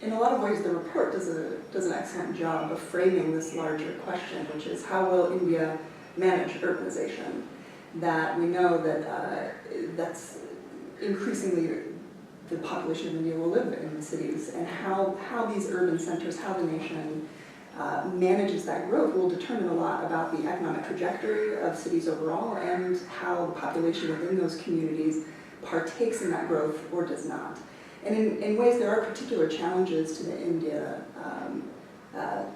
in a lot of ways, the report does an excellent job of framing this larger question, which is how will India manage urbanization? That we know that that's increasingly the population of India will live in cities, and how these urban centers, how the nation manages that growth will determine a lot about the economic trajectory of cities overall and how the population within those communities partakes in that growth or does not. And in ways there are particular challenges to the India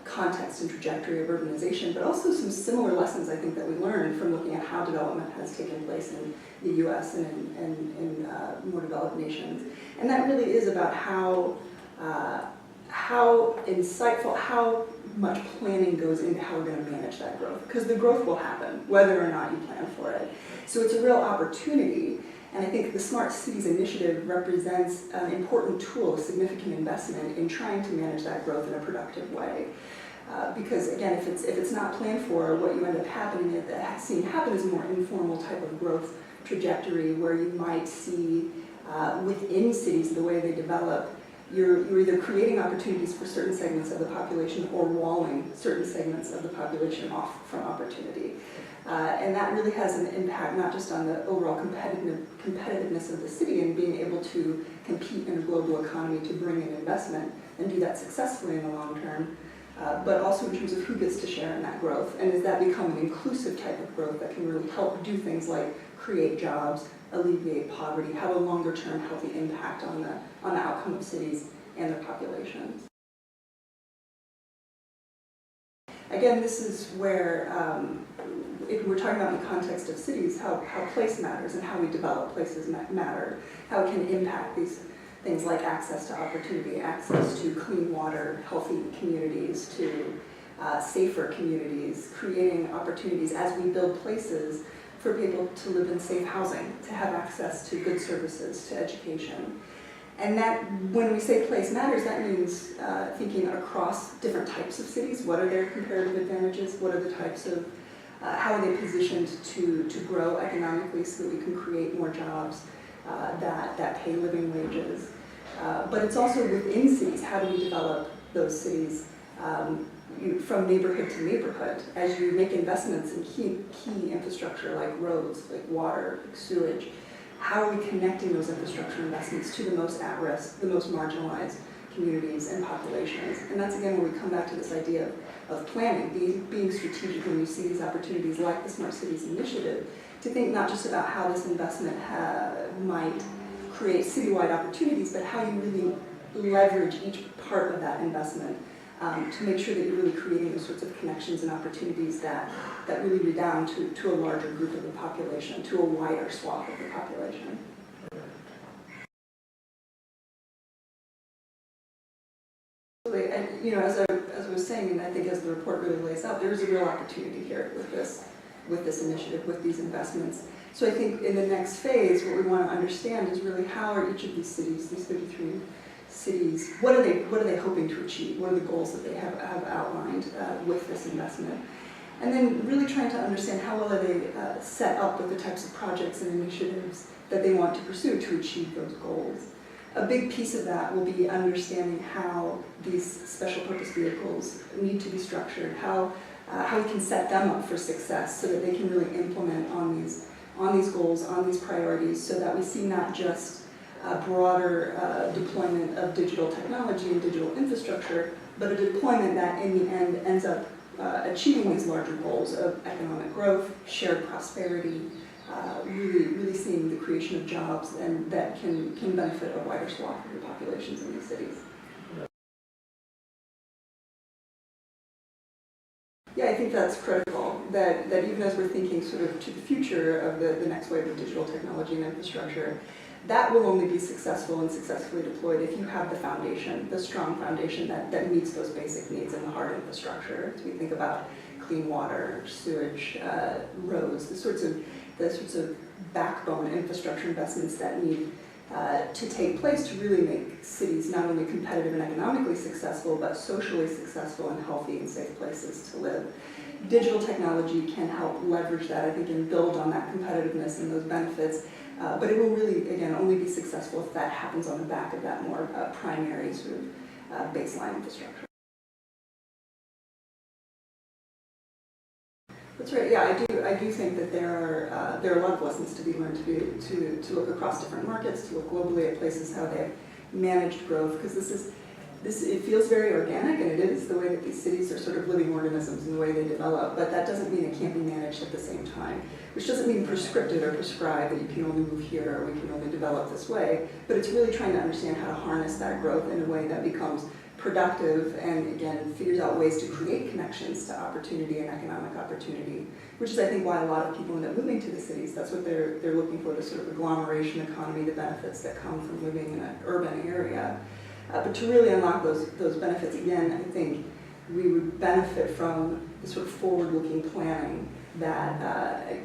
context and trajectory of urbanization, but also some similar lessons I think that we learned from looking at how development has taken place in the US and in more developed nations. And that really is about how insightful, how much planning goes into how we're going to manage that growth. Because the growth will happen, whether or not you plan for it. So it's a real opportunity. And I think the Smart Cities Initiative represents an important tool, a significant investment in trying to manage that growth in a productive way. Because again, if it's not planned for, what you end up seeing happen is a more informal type of growth trajectory where you might see within cities the way they develop, you're either creating opportunities for certain segments of the population or walling certain segments of the population off from opportunity. And that really has an impact not just on the overall competitiveness of the city and being able to compete in a global economy to bring in investment and do that successfully in the long term, but also in terms of who gets to share in that growth. And does that become an inclusive type of growth that can really help do things like create jobs, alleviate poverty, have a longer term healthy impact on the outcome of cities and their populations. Again, this is where, if we're talking about in the context of cities, how place matters and how we develop places matter, how it can impact these things like access to opportunity, access to clean water, healthy communities, to safer communities, creating opportunities as we build places for people to live in safe housing, to have access to good services, to education. And that, when we say place matters, that means thinking across different types of cities. What are their comparative advantages? What are the types of, how are they positioned to grow economically so that we can create more jobs that pay living wages? But it's also within cities. How do we develop those cities from neighborhood to neighborhood? As you make investments in key infrastructure like roads, like water, like sewage, how are we connecting those infrastructure investments to the most at-risk, the most marginalized communities and populations? And that's again where we come back to this idea of planning, being strategic when you see these opportunities like the Smart Cities Initiative, to think not just about how this investment might create citywide opportunities, but how you really leverage each part of that investment to make sure that you're really creating those sorts of connections and opportunities that really redound to a larger group of the population, to a wider swath of the population. And as I was saying, and I think as the report really lays out, there is a real opportunity here with this initiative, with these investments. So I think in the next phase, what we want to understand is really how are each of these cities, these 33 cities, what are they hoping to achieve? What are the goals that they have outlined with this investment? And then really trying to understand how well are they set up with the types of projects and initiatives that they want to pursue to achieve those goals. A big piece of that will be understanding how these special purpose vehicles need to be structured, how we can set them up for success so that they can really implement on these goals, on these priorities, so that we see not just a broader deployment of digital technology and digital infrastructure, but a deployment that in the end ends up achieving these larger goals of economic growth, shared prosperity, really seeing the creation of jobs and that can benefit a wider swath of the populations in these cities. Yeah, I think that's critical, that even as we're thinking sort of to the future of the next wave of digital technology and infrastructure, that will only be successful and successfully deployed if you have the foundation, the strong foundation that meets those basic needs in the hard infrastructure. As we think about clean water, sewage, roads, the sorts of backbone infrastructure investments that need to take place to really make cities not only competitive and economically successful, but socially successful and healthy and safe places to live. Digital technology can help leverage that, I think, and build on that competitiveness and those benefits. But it will really, again, only be successful if that happens on the back of that more primary sort baseline infrastructure. That's right. Yeah, I do think that there are a lot of lessons to be learned to look across different markets, to look globally at places how they've managed growth, because it feels very organic, and it is the way that these cities are sort of living organisms in the way they develop, but that doesn't mean it can't be managed at the same time, which doesn't mean prescripted or prescribed that you can only move here or we can only develop this way, but it's really trying to understand how to harness that growth in a way that becomes productive and, again, figures out ways to create connections to opportunity and economic opportunity, which is, I think, why a lot of people end up moving to the cities. That's what they're looking for, the sort of agglomeration economy, the benefits that come from living in an urban area. But to really unlock those benefits, again, I think we would benefit from the sort of forward-looking planning that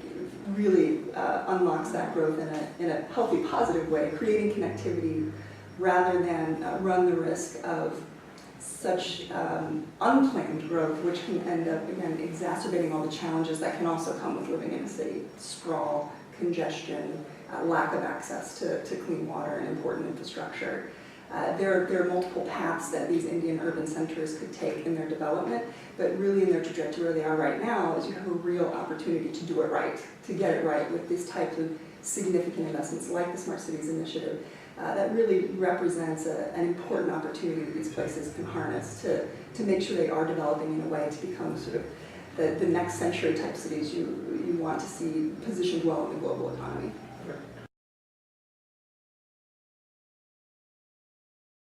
really unlocks that growth in a healthy, positive way, creating connectivity rather than run the risk of such unplanned growth, which can end up, again, exacerbating all the challenges that can also come with living in a city: sprawl, congestion, lack of access to clean water and important infrastructure. There are multiple paths that these Indian urban centers could take in their development, but really in their trajectory where they are right now is you have a real opportunity to do it right, to get it right with these types of significant investments like the Smart Cities Initiative. That really represents an important opportunity that these places can harness to make sure they are developing in a way to become sort of the next century type cities you want to see positioned well in the global economy.